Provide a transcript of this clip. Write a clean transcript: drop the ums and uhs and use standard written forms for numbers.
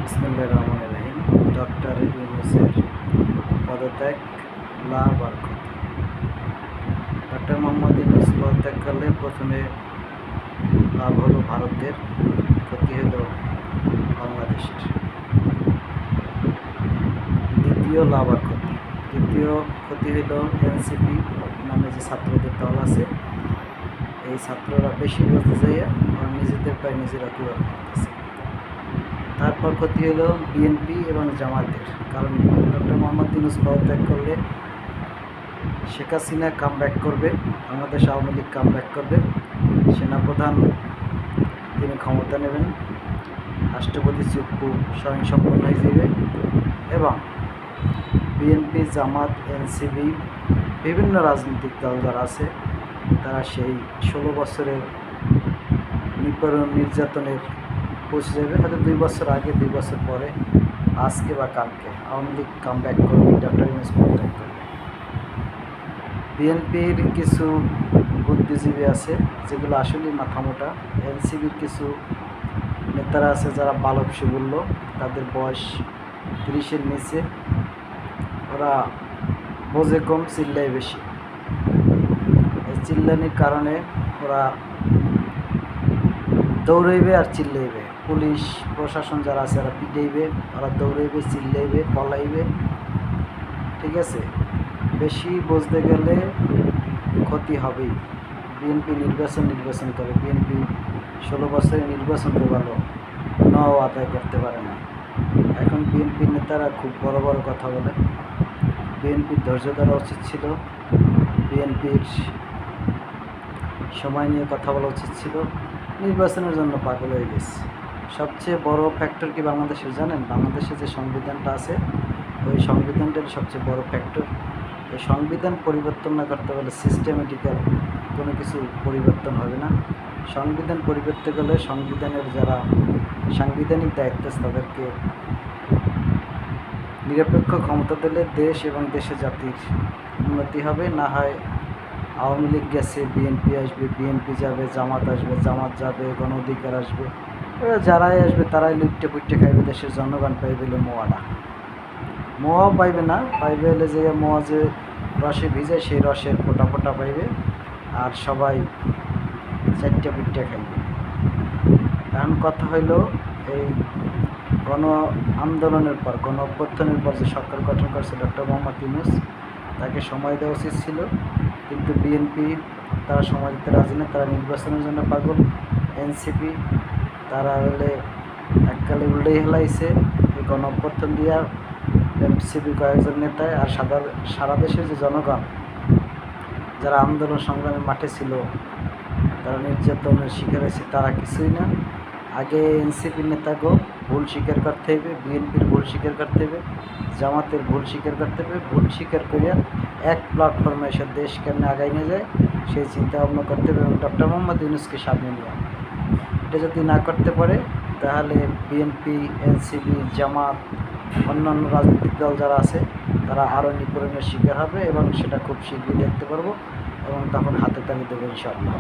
বিসমিল্লাহির রহমানির রহিম। ডক্টর ইউনূসের পদত্যাগ, লাভ আর ক্ষতি। ডক্টর মোহাম্মদ ইউনূস পদত্যাগ করলে প্রথমে লাভ হলো ভারতের, ক্ষতি হলো বাংলাদেশের। দ্বিতীয় লাভ আর ক্ষতি। দ্বিতীয় ক্ষতি হইল এনসিপি নামে যে ছাত্রদের দল আছে, এই ছাত্ররা বেশি বলতে যাইয়া নিজেদের পায়ে নিজেরা কুড়াল করতেছে। তারপর ক্ষতি হলো বিএনপি এবং জামাতের, কারণ ডক্টর মোহাম্মদ ইউনূস পদত্যাগ করলে শেখ হাসিনা কামব্যাক করবে, বাংলাদেশ আওয়ামী লীগ কামব্যাক করবে, সেনাপ্রধান তিনি ক্ষমতা নেবেন, রাষ্ট্রপতি চুপ্পু স্বয়ংসম্পন্ন হয়ে যাবে এবং বিএনপি, জামাত, এনসিপি বিভিন্ন রাজনৈতিক দল যারা আছে তারা সেই 16 বছরের নির্যাতনের পৌঁছে যাবে। হয়তো 2 বছর আগে, 2 বছর পরে, আজকে বা কালকে আওয়ামী লীগ কামব্যাক করবে, ডক্টর ইউনূস পদত্যাগ করবে। বিএনপির কিছু বুদ্ধিজীবী আছে যেগুলো আসলেই মাথামোটা। এনসিপির কিছু নেতারা আছে যারা বালক সুবল্য, তাদের বয়স 30-এর নিচে, ওরা বোঝে কম, চিল্লায় বেশি। এই চিল্লানির কারণে ওরা দৌড়াইবে আর চিল্লাইবে। পুলিশ প্রশাসন যারা আছে ওরা পিটাইবে, ওরা দৌড়াইবে, চিল্লাইবে, পলাইবে। ঠিক আছে, বেশি বুঝতে গেলে ক্ষতি হবেই। বিএনপি নির্বাচন করে, বিএনপি 16 বছরে নির্বাচন তো ভালো নাও আদায় করতে পারে না। এখন বিএনপির নেতারা খুব বড় বড় কথা বলে। বিএনপির ধৈর্য ধরা উচিত ছিল, বিএনপির সময় নিয়ে কথা বলা উচিত ছিল। নির্বাচনের জন্য পাগল হয়ে গেছে। সবচেয়ে বড় ফ্যাক্টর কি বাংলাদেশের জানেন? বাংলাদেশে যে সংবিধানটা আছে, ওই সংবিধানটার সবচেয়ে বড় ফ্যাক্টর। এই সংবিধান পরিবর্তন না করতে পারলে সিস্টেমেটিক্যাল কোনো কিছু পরিবর্তন হবে না। সংবিধান পরিবর্তন করলে সংবিধানের যারা সাংবিধানিক দায়িত্ব আছে তাদেরকে নিরপেক্ষ ক্ষমতা দিলে দেশ এবং দেশে জাতির উন্নতি হবে। না হয় আওয়ামী লীগ গেছে, বিএনপি আসবে, বিএনপি যাবে, জামাত আসবে, জামাত যাবে, গণ অধিকার আসবে, যারাই আসবে তারাই লুট্টে পুট্টে খাইবে, দেশের জনগণ পাইবে হলে মোয়াও পাইবে না, পাইবে হলে যে মোয়া যে রসে ভিজে সেই রসের ফোটা ফোটা পাইবে, আর সবাই চারটে পুট্টে খাইবে। এখন কথা হইল, এই গণ আন্দোলনের পর, গণ অভ্যুত্থানের পর যে সরকার গঠন করছে ডক্টর মোহাম্মদ ইউনূস, তাকে সময় দেওয়া উচিত ছিল। কিন্তু বিএনপি তারা সময় দিতে রাজি না, তারা নির্বাচনের জন্য পাগল। এনসিপি তারা হলে এককালে উল্টেই হেলাইছে এই গণ অভ্যুত্থান দিয়া। এনসিপি কয়েকজন নেতায় আর সারা দেশের যে জনগণ যারা আন্দোলন সংগ্রামের মাঠে ছিল, তারা নির্যাতনের শিকার হয়েছে, তারা কিছুই না। আগে এনসিপির নেতাকেও ভুল স্বীকার করতে হবে, বিএনপির ভুল স্বীকার করতে হবে, জামাতের ভুল স্বীকার করতে হবে। ভুল স্বীকার করিয়া এক প্ল্যাটফর্মে এসে দেশ কেমনে আগাই নিয়ে যায় সেই চিন্তা ভাবনা করতে হবে এবং ডক্টর মোহাম্মদ ইউনূসকে সামনে নিয়ে। এটা যদি না করতে পারে তাহলে বিএনপি, এনসিপি, জামাত, অন্যান্য রাজনৈতিক দল যারা আছে তারা আরও নিপীড়নের শিকার হবে এবং সেটা খুব শীঘ্রই দেখতে পারবো এবং তখন হাতে তালি দেবে ইনশাআল্লাহ।